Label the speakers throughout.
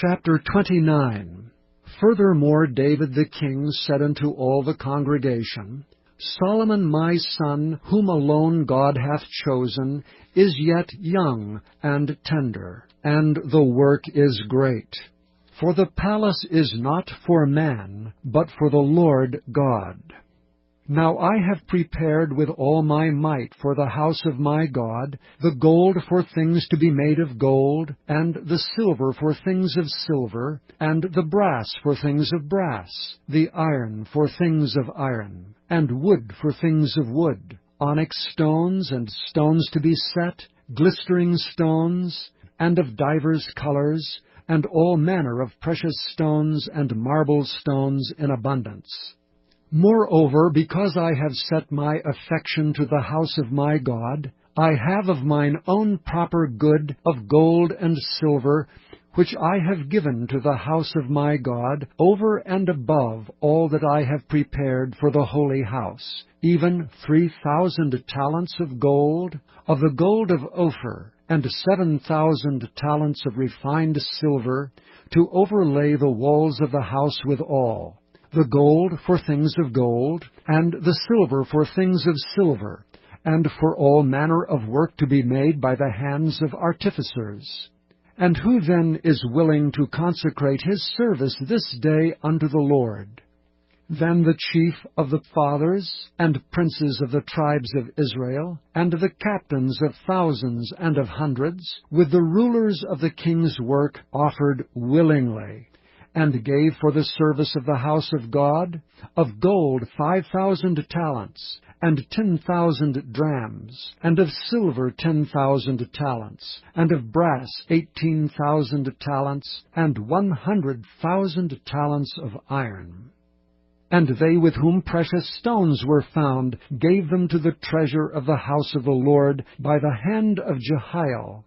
Speaker 1: Chapter 29. Furthermore David the king said unto all the congregation, Solomon my son, whom alone God hath chosen, is yet young and tender, and the work is great. For the palace is not for man, but for the Lord God. Now I have prepared with all my might for the house of my God, the gold for things to be made of gold, and the silver for things of silver, and the brass for things of brass, the iron for things of iron, and wood for things of wood, onyx stones and stones to be set, glistering stones, and of divers colors, and all manner of precious stones and marble stones in abundance. Moreover, because I have set my affection to the house of my God, I have of mine own proper good of gold and silver, which I have given to the house of my God, over and above all that I have prepared for the holy house, even 3,000 talents of gold, of the gold of Ophir, and 7,000 talents of refined silver, to overlay the walls of the house withal, the gold for things of gold, and the silver for things of silver, and for all manner of work to be made by the hands of artificers. And who then is willing to consecrate his service this day unto the Lord? Then the chief of the fathers, and princes of the tribes of Israel, and the captains of thousands and of hundreds, with the rulers of the king's work, offered willingly, and gave for the service of the house of God, of gold 5,000 talents, and 10,000 drams, and of silver 10,000 talents, and of brass 18,000 talents, and 100,000 talents of iron. And they with whom precious stones were found gave them to the treasure of the house of the Lord by the hand of Jehiel,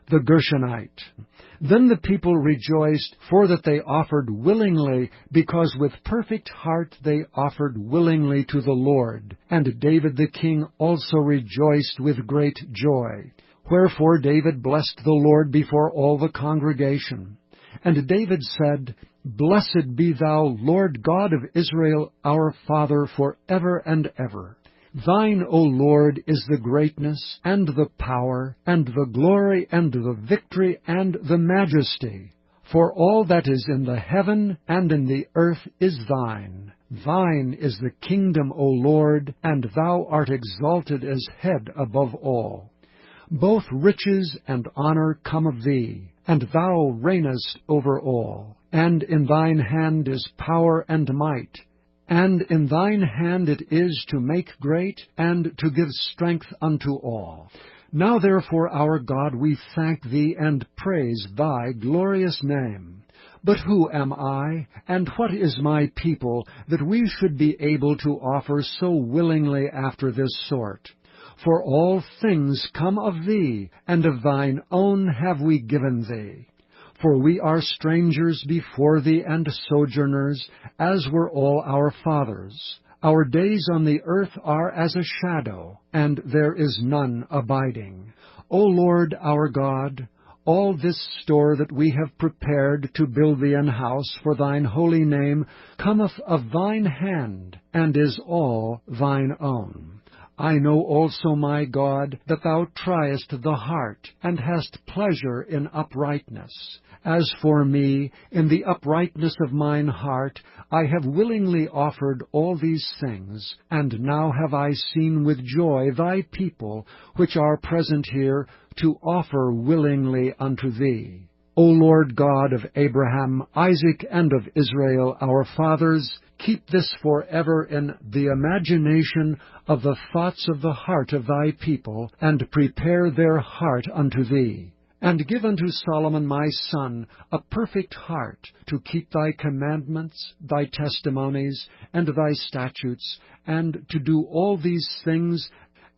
Speaker 1: the Gershonite. Then the people rejoiced, for that they offered willingly, because with perfect heart they offered willingly to the Lord. And David the king also rejoiced with great joy. Wherefore David blessed the Lord before all the congregation. And David said, Blessed be thou, Lord God of Israel, our Father, for ever and ever. Thine, O Lord, is the greatness, and the power, and the glory, and the victory, and the majesty. For all that is in the heaven and in the earth is thine. Thine is the kingdom, O Lord, and thou art exalted as head above all. Both riches and honor come of thee, and thou reignest over all. And in thine hand is power and might. And in thine hand it is to make great, and to give strength unto all. Now therefore, our God, we thank thee, and praise thy glorious name. But who am I, and what is my people, that we should be able to offer so willingly after this sort? For all things come of thee, and of thine own have we given thee. For we are strangers before thee and sojourners, as were all our fathers. Our days on the earth are as a shadow, and there is none abiding. O Lord our God, all this store that we have prepared to build thee an house for thine holy name cometh of thine hand, and is all thine own. I know also, my God, that thou triest the heart, and hast pleasure in uprightness. As for me, in the uprightness of mine heart, I have willingly offered all these things, and now have I seen with joy thy people, which are present here, to offer willingly unto thee. O Lord God of Abraham, Isaac, and of Israel, our fathers, keep this forever in the imagination of the thoughts of the heart of thy people, and prepare their heart unto thee. And give unto Solomon my son a perfect heart, to keep thy commandments, thy testimonies, and thy statutes, and to do all these things,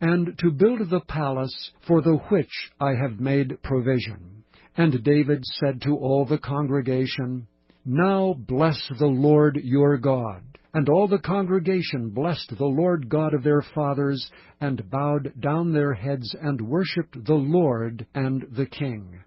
Speaker 1: and to build the palace for the which I have made provision. And David said to all the congregation, Now bless the Lord your God. And all the congregation blessed the Lord God of their fathers, and bowed down their heads, and worshipped the Lord and the king.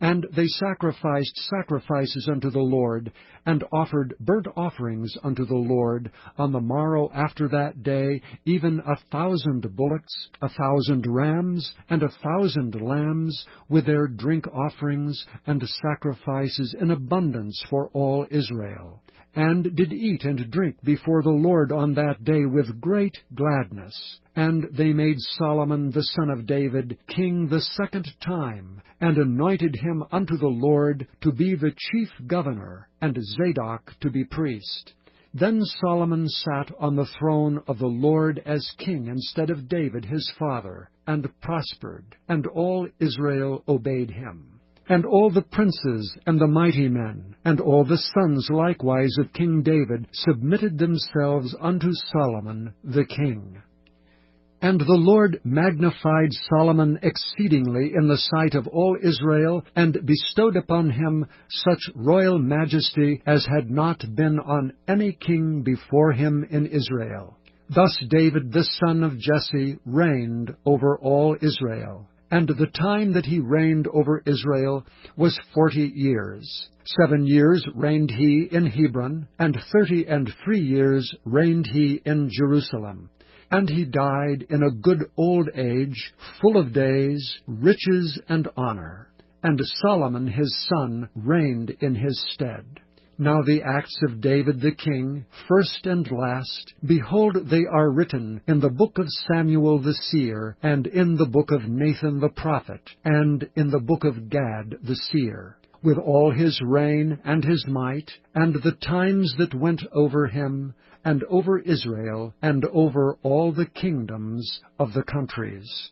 Speaker 1: And they sacrificed sacrifices unto the Lord, and offered burnt offerings unto the Lord on the morrow after that day, even 1,000 bullocks, 1,000 rams, and 1,000 lambs, with their drink offerings and sacrifices in abundance for all Israel. And did eat and drink before the Lord on that day with great gladness. And they made Solomon the son of David king the second time, and anointed him unto the Lord to be the chief governor, and Zadok to be priest. Then Solomon sat on the throne of the Lord as king instead of David his father, and prospered, and all Israel obeyed him. And all the princes and the mighty men, and all the sons likewise of King David, submitted themselves unto Solomon the king. And the Lord magnified Solomon exceedingly in the sight of all Israel, and bestowed upon him such royal majesty as had not been on any king before him in Israel. Thus David the son of Jesse reigned over all Israel. And the time that he reigned over Israel was 40 years. 7 years reigned he in Hebron, and 33 years reigned he in Jerusalem. And he died in a good old age, full of days, riches, and honor. And Solomon his son reigned in his stead. Now the acts of David the king, first and last, behold, they are written in the book of Samuel the seer, and in the book of Nathan the prophet, and in the book of Gad the seer, with all his reign and his might, and the times that went over him, and over Israel, and over all the kingdoms of the countries.